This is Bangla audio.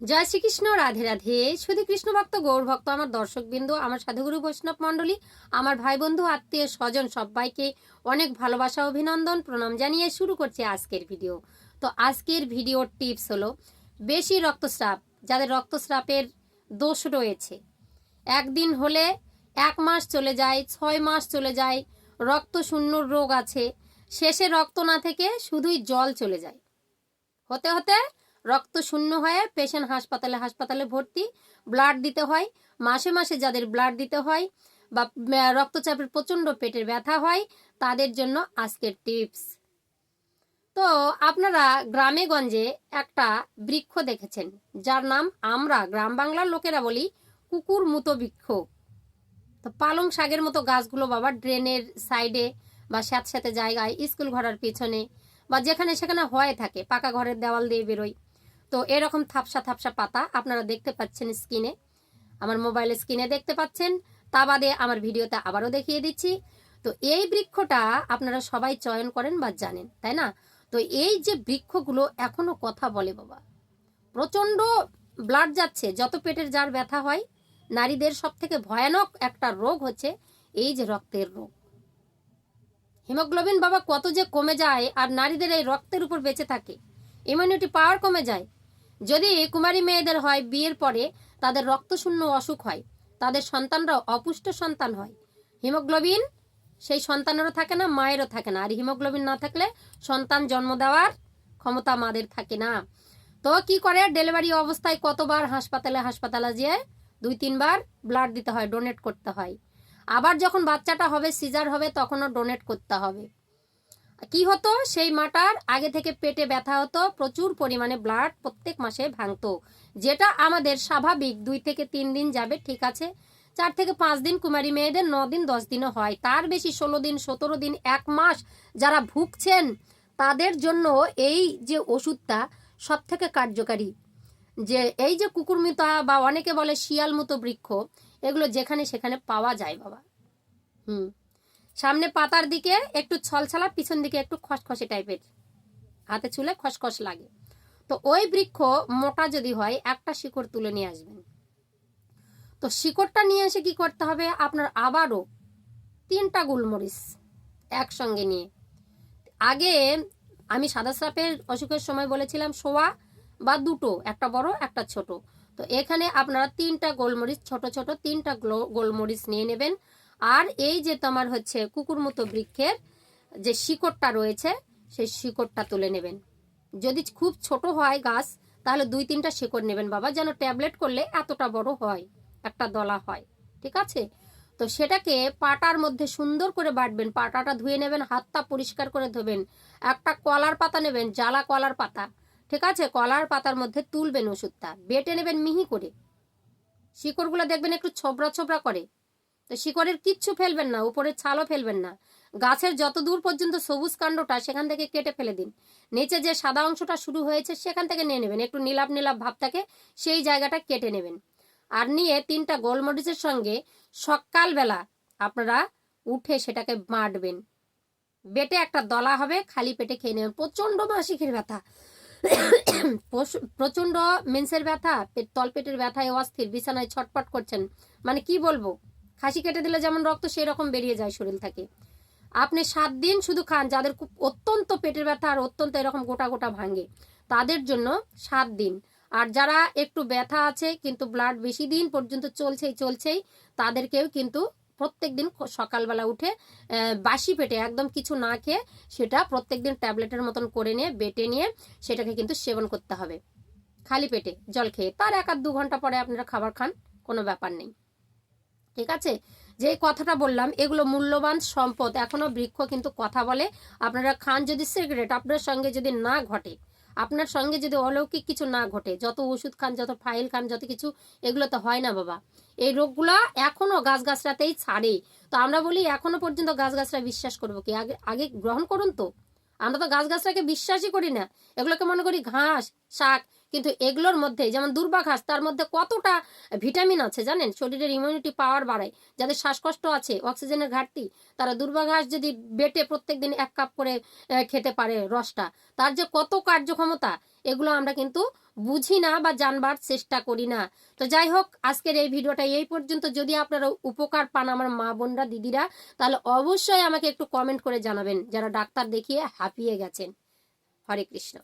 জয় শ্রীকৃষ্ণ, রাধে রাধে। শুধু কৃষ্ণ ভক্ত, গৌর ভক্ত, আমার দর্শকবৃন্দ, আমার সাধুগুরু বৈষ্ণব মণ্ডলী, আমার ভাই বন্ধু, আত্মীয় স্বজন, সবাইকে অনেক ভালোবাসা, অভিনন্দন, প্রণাম জানিয়ে শুরু করছি আজকের ভিডিও। তো আজকের ভিডিওর টিপস হলো, বেশি রক্তস্রাব, যাদের রক্তস্রাবের দোষ রয়েছে, একদিন হলে 1 মাস চলে যায়, 6 মাস চলে যায়, রক্ত শূন্য রোগ আছে, শেষে রক্ত না থেকে শুধুই জল চলে যায়, হতে হতে রক্ত শূন্য হয়ে পেশেন্ট হাসপাতালে ভর্তি, ব্লাড দিতে হয়, মাসে মাসে যাদের ব্লাড দিতে হয় বা রক্তচাপের প্রচণ্ড পেটের ব্যথা হয়, তাদের জন্য আজকের টিপস। তো আপনারা গ্রামে গঞ্জে একটা বৃক্ষ দেখেছেন, যার নাম আমরা গ্রাম বাংলার লোকেরা বলি কুকুর মুতো বৃক্ষ। তো পালং শাকের মতো গাছগুলো বাবা ড্রেনের সাইডে বা স্যাঁতস্যাঁতে জায়গায়, স্কুল ঘরের পিছনে বা যেখানে সেখানে হয়ে থাকে, পাকা ঘরের দেওয়াল দিয়ে বেরোয়। তো এরকম থাপসা থাপসা পাতা আপনারা দেখতে পাচ্ছেন স্ক্রিনে, আমার মোবাইলের স্ক্রিনে দেখতে পাচ্ছেন, তা বাদে আমার ভিডিওতে আবারও দেখিয়ে দিচ্ছি। তো এই বৃক্ষটা আপনারা সবাই চয়ন করেন বা জানেন, তাই না? তো এই যে বৃক্ষগুলো এখনো কথা বলে বাবা, প্রচণ্ড ব্লাড যাচ্ছে, যত পেটের যার ব্যথা হয়, নারীদের সব থেকে ভয়ানক একটা রোগ হচ্ছে এই যে রক্তের রোগ। হিমোগ্লোবিন বাবা কত যে কমে যায়, আর নারীদের এই রক্তের উপর বেঁচে থাকে, ইমিউনিটি পাওয়ার কমে যায়। যদি কুমারী মেয়েদের হয়, বিয়ের পরে তাদের রক্তশূন্য অসুখ হয়, তাদের সন্তানরা অপুষ্ট সন্তান হয়। হিমোগ্লোবিন সেই সন্তানেরও থাকে না, মায়েরও থাকে না, আর হিমোগ্লোবিন না থাকলে সন্তান জন্ম দেওয়ার ক্ষমতা মাদের থাকে না। তো কি করে, ডেলিভারি অবস্থায় কতবার হাসপাতালে যেয়ে 2-3 বার ব্লাড দিতে হয়, ডোনেট করতে হয়। আবার যখন বাচ্চাটা হবে, সিজার হবে, তখনও ডোনেট করতে হবে। কি হতো, সেই মাটার আগে থেকে পেটে ব্যথা হতো, প্রচুর পরিমাণে ব্লাড প্রত্যেক মাসে ভাঙতো, যেটা আমাদের স্বাভাবিক 2 থেকে 3 দিন যাবে, ঠিক আছে। 4 থেকে 5 দিন কুমারী মেয়েদের, 9 দিন 10 দিনও হয়, তার বেশি 16 দিন 17 দিন 1 মাস যারা ভুগছেন, তাদের জন্য এই যে ওষুধটা সব থেকে কার্যকারী। যে এই যে কুকুরমিতা বা অনেকে বলে শিয়াল মতো বৃক্ষ, এগুলো যেখানে সেখানে পাওয়া যায় বাবা। সামনে পাতার দিকে একটু ছলছালা, পিছন দিকে একটু খসখসে টাইপের, হাতে ছুলে খসখস লাগে। তো ওই বৃক্ষ মোটা যদি হয়, একটা শিকড় তুলে নিয়ে আসবেন। তো শিকড়টা নিয়ে এসে কি করতে হবে, আপনার আবারও 3টা গোলমরিচ একসঙ্গে নিয়ে, আগে আমি সাদা সাপের অসুখের সময় বলেছিলাম সোয়া বা 2টো, একটা বড় একটা ছোট। তো এখানে আপনারা 3টা গোলমরিচ, ছোট ছোট 3টা গোলমরিচ নিয়ে নেবেন। আর এই যে তোমার হচ্ছে কুকুর মতো বৃক্ষের যে শিকড়টা রয়েছে, সেই শিকড়টা তুলে নেবেন। যদি খুব ছোট হয় গাছ, তাহলে 2-3টা শিকড় নেবেন বাবা, যেন ট্যাবলেট করলে এতটা বড় হয়, একটা দলা হয়, ঠিক আছে। তো সেটাকে পাটার মধ্যে সুন্দর করে বাটবেন, পাটাটা ধুয়ে নেবেন, হাতটা পরিষ্কার করে ধোবেন। একটা কলার পাতা নেবেন, জ্বালা কলার পাতা, ঠিক আছে, কলার পাতার মধ্যে তুলবেন ওষুধটা, বেটে নেবেন মিহি করে। শিকড়গুলো দেখবেন একটু ছোবড়া ছোবড়া করে, তো শিকড়ের কিচ্ছু ফেলবেন না, উপরের ছালও ফেলবেন না। গাছের যত দূর পর্যন্ত সবুজ কাণ্ডটা, সেখান থেকে কেটে ফেলে দিন। নিচে যে সাদা অংশটা শুরু হয়েছে, সেখান থেকে নিয়ে নেবেন, একটু নীলাভ নীলাভ ভাব থাকে, সেই জায়গাটা কেটে নেবেন। আর নিয়ে 3টা গোলমরিচের সঙ্গে সকালবেলা আপনারা উঠে সেটাকে বাটবেন, বেটে একটা দলা হবে, খালি পেটে খেয়ে নেবেন। প্রচণ্ড মাসিকের ব্যথা, প্রচণ্ড মেন্সের ব্যথা, তলপেটের ব্যথায় অস্থির, বিছানায় ছটপট করছেন, মানে কি বলবো, খাসি কেটে দিলে যেমন রক্ত সেই রকম বেরিয়ে যায় শরীর থেকে। আপনি 7 দিন শুধু খান, যাদের খুব অত্যন্ত পেটের ব্যথা আর অত্যন্ত এরকম গোটা গোটা ভাঙে, তাদের জন্য 7 দিন। আর যারা একটু ব্যথা আছে কিন্তু ব্লাড বেশি দিন পর্যন্ত চলছেই, তাদেরকেও কিন্তু প্রত্যেক দিন সকালবেলা উঠে বাসি পেটে একদম কিছু না খেয়ে সেটা প্রত্যেক দিন ট্যাবলেটের মতন করে নিয়ে বেটে নিয়ে সেটাকে কিন্তু সেবন করতে হবে, খালি পেটে জল খেয়ে। তার 1-2 ঘন্টা পরে আপনারা খাবার খান, কোনো ব্যাপার নেই, ঠিক আছে। যে কথাটা বললাম, এগুলো মূল্যবান সম্পদ, এখনো বৃক্ষ কিন্তু কথা বলে। আপনারা খান যদি সিগারেট, আপনার সঙ্গে যদি না ঘটে, আপনার সঙ্গে যদি অলৌকিক কিছু না ঘটে, যত ওষুধ খান, যত ফাইল খান, যত কিছু, এগুলো তো হয় না বাবা। এই রোগগুলো এখনো গাছগাছরাতেই ছাড়ে। তো আমরা বলি এখনো পর্যন্ত গাছগাছরা বিশ্বাস করবো কি, আগে আগে গ্রহণ করুন। তো আমরা তো গাছগাছরাকে বিশ্বাসই করি না, এগুলোকে মনে করি ঘাস শাক, কিন্তু এগুলোর মধ্যে যেমন দুর্বা ঘাস, তার মধ্যে কতটা ভিটামিন আছে জানেন, শরীরের ইমিউনিটি পাওয়ার বাড়ায়। যাদের শ্বাসকষ্ট আছে, অক্সিজেনের ঘাটতি, তারা দুর্বা ঘাস যদি বেটে প্রত্যেকদিন 1 কাপ করে খেতে পারে রসটা, তার যে কত কার্যক্ষমতা, এগুলো আমরা কিন্তু বুঝি না বা জানবার চেষ্টা করি না। তো যাই হোক, আজকের এই ভিডিওটা এই পর্যন্ত। যদি আপনারা উপকার পান আমার মা বোনরা, দিদিরা, তাহলে অবশ্যই আমাকে একটু কমেন্ট করে জানাবেন, যারা ডাক্তার দেখিয়ে হাঁপিয়ে গেছেন। হরে কৃষ্ণ।